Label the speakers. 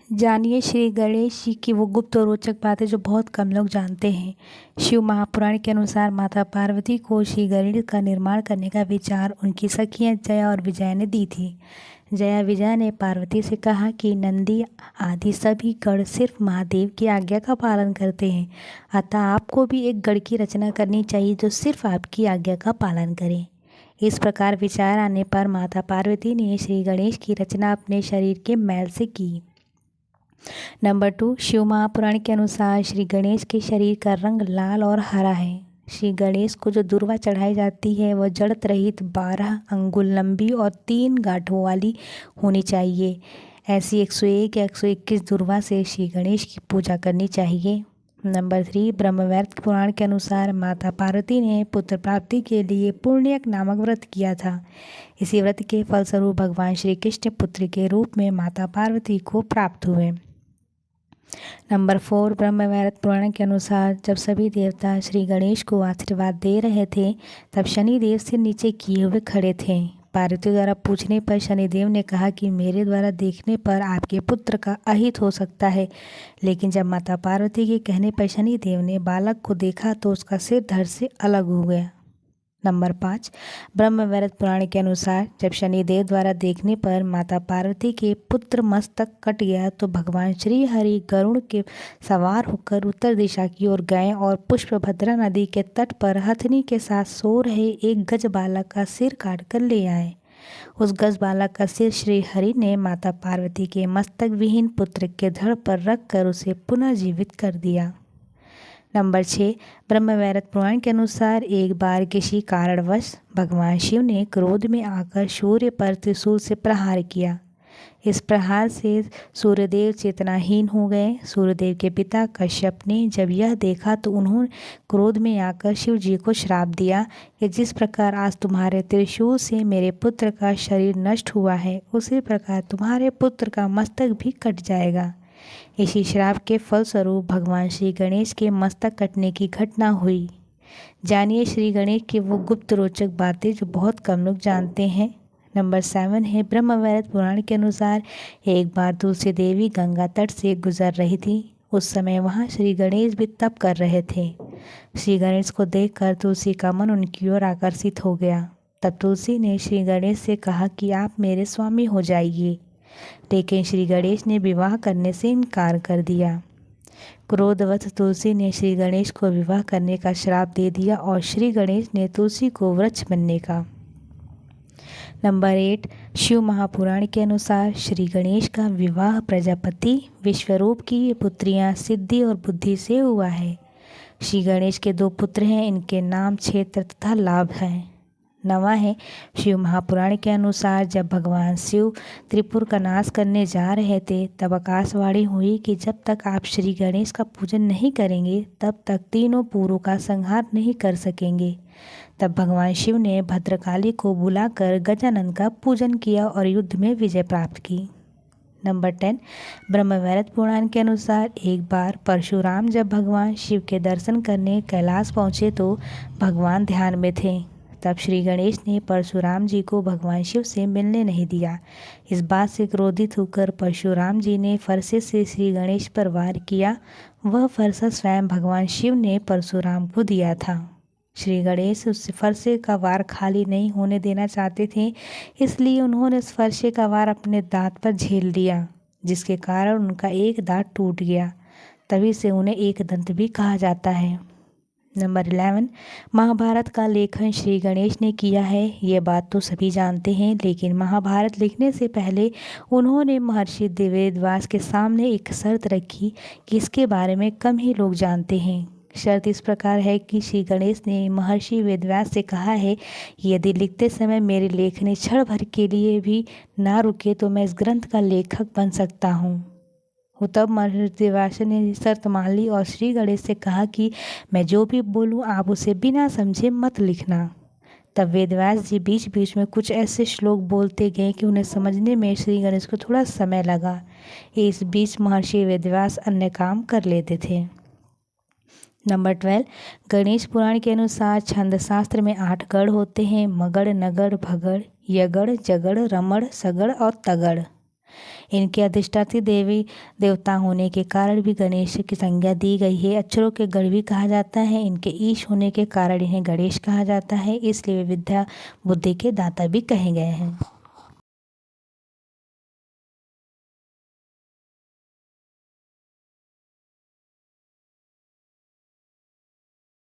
Speaker 1: जानिए श्री गणेश जी की वो गुप्त और रोचक बातें जो बहुत कम लोग जानते हैं। शिव महापुराण के अनुसार माता पार्वती को श्री गणेश का निर्माण करने का विचार उनकी सखियां जया और विजया ने दी थी। जया विजया ने पार्वती से कहा कि नंदी आदि सभी गण सिर्फ महादेव की आज्ञा का पालन करते हैं, अतः आपको भी एक गण की रचना करनी चाहिए जो सिर्फ आपकी आज्ञा का पालन करे। इस प्रकार विचार आने पर माता पार्वती ने श्री गणेश की रचना अपने शरीर के मैल से की। नंबर 2, शिव महापुराण के अनुसार श्री गणेश के शरीर का रंग लाल और हरा है। श्री गणेश को जो दुर्वा चढ़ाई जाती है वह जड़त रहित 12 अंगुल लंबी और 3 गांठों वाली होनी चाहिए। ऐसी 101 या 121 दुर्वा से श्री गणेश की पूजा करनी चाहिए। नंबर 3, ब्रह्मवैवर्त पुराण के अनुसार माता पार्वती ने पुत्र प्राप्ति के लिए पुण्यक नामक व्रत किया था। इसी व्रत के फलस्वरूप भगवान श्री कृष्ण पुत्र के रूप में माता पार्वती को प्राप्त हुए। नंबर 4, ब्रह्मवैवर्त पुराण के अनुसार जब सभी देवता श्री गणेश को आशीर्वाद दे रहे थे तब शनिदेव सिर नीचे किए हुए खड़े थे। पार्वती द्वारा पूछने पर शनिदेव ने कहा कि मेरे द्वारा देखने पर आपके पुत्र का अहित हो सकता है, लेकिन जब माता पार्वती के कहने पर शनिदेव ने बालक को देखा तो उसका सिर धड़ से अलग हो गया। नंबर 5, ब्रह्मवैवर्त पुराण के अनुसार जब शनिदेव द्वारा देखने पर माता पार्वती के पुत्र मस्तक कट गया तो भगवान श्री हरि गरुड़ के सवार होकर उत्तर दिशा की ओर गए और पुष्पभद्रा नदी के तट पर हथनी के साथ सो रहे एक गज बालक का सिर काट कर ले आए। उस गज बालक का सिर श्री हरि ने माता पार्वती के मस्तक विहीन पुत्र के धड़ पर रख कर उसे पुनः जीवित कर दिया। नंबर 6, ब्रह्मवैवर्त पुराण के अनुसार एक बार किसी कारणवश भगवान शिव ने क्रोध में आकर सूर्य पर त्रिशूल से प्रहार किया। इस प्रहार से सूर्यदेव चेतनाहीन हो गए। सूर्यदेव के पिता कश्यप ने जब यह देखा तो उन्होंने क्रोध में आकर शिव जी को श्राप दिया कि जिस प्रकार आज तुम्हारे त्रिशूल से मेरे पुत्र का शरीर नष्ट हुआ है, उसी प्रकार तुम्हारे पुत्र का मस्तक भी कट जाएगा। इसी श्राप के फलस्वरूप भगवान श्री गणेश के मस्तक कटने की घटना हुई। जानिए श्री गणेश की वो गुप्त रोचक बातें जो बहुत कम लोग जानते हैं। नंबर 7 है, ब्रह्मवैवर्त पुराण के अनुसार एक बार तुलसी देवी गंगा तट से गुजर रही थी। उस समय वहाँ श्री गणेश भी तप कर रहे थे। श्री गणेश को देखकर तुलसी का मन उनकी ओर आकर्षित हो गया। तब तुलसी ने श्री गणेश से कहा कि आप मेरे स्वामी हो जाइए, लेकिन श्री गणेश ने विवाह करने से इनकार कर दिया। क्रोधवश तुलसी ने श्री गणेश को विवाह करने का श्राप दे दिया और श्री गणेश ने तुलसी को वृक्ष बनने का। नंबर 8, शिव महापुराण के अनुसार श्री गणेश का विवाह प्रजापति विश्वरूप की पुत्रियां सिद्धि और बुद्धि से हुआ है। श्री गणेश के 2 पुत्र हैं, इनके नाम क्षेत्र तथा लाभ हैं। 9वां है, शिव महापुराण के अनुसार जब भगवान शिव त्रिपुर का नाश करने जा रहे थे तब आकाशवाणी हुई कि जब तक आप श्री गणेश का पूजन नहीं करेंगे तब तक तीनों पुरों का संहार नहीं कर सकेंगे। तब भगवान शिव ने भद्रकाली को बुलाकर गजानन का पूजन किया और युद्ध में विजय प्राप्त की। नंबर 10, ब्रह्मवैवर्त पुराण के अनुसार एक बार परशुराम जब भगवान शिव के दर्शन करने कैलाश पहुँचे तो भगवान ध्यान में थे। तब श्री गणेश ने परशुराम जी को भगवान शिव से मिलने नहीं दिया। इस बात से क्रोधित होकर परशुराम जी ने फरसे से श्री गणेश पर वार किया। वह फरसा स्वयं भगवान शिव ने परशुराम को दिया था। श्री गणेश उस फरसे का वार खाली नहीं होने देना चाहते थे, इसलिए उन्होंने उस फरसे का वार अपने दांत पर झेल लिया, जिसके कारण उनका एक दांत टूट गया। तभी से उन्हें एकदंत भी कहा जाता है। नंबर 11, महाभारत का लेखन श्री गणेश ने किया है। ये बात तो सभी जानते हैं, लेकिन महाभारत लिखने से पहले उन्होंने महर्षि वेदव्यास के सामने एक शर्त रखी कि इसके बारे में कम ही लोग जानते हैं। शर्त इस प्रकार है कि श्री गणेश ने महर्षि वेदव्यास से कहा है कि यदि लिखते समय मेरी लेखनी क्षण भर के लिए भी ना रुके तो मैं इस ग्रंथ का लेखक बन सकता हूँ। तब महर्षि वेदव्यास ने शर्त मान ली और श्री गणेश से कहा कि मैं जो भी बोलूँ आप उसे बिना समझे मत लिखना। तब वेदव्यास जी बीच बीच में कुछ ऐसे श्लोक बोलते गए कि उन्हें समझने में श्री गणेश को थोड़ा समय लगा। इस बीच महर्षि वेदव्यास अन्य काम कर लेते थे। नंबर 12, गणेश पुराण के अनुसार छंद शास्त्र में 8 गण होते हैं, मगड़, नगड़, भगड़, यगड़, जगड़, रमड़, सगड़ और तगड़। इनके अधिष्ठात्री देवी देवता होने के कारण भी गणेश की संज्ञा दी गई है। अक्षरों के गढ़ भी कहा जाता है। इनके ईश होने के कारण इन्हें गणेश कहा जाता है, इसलिए वे विद्या बुद्धि के दाता भी कहे गए हैं।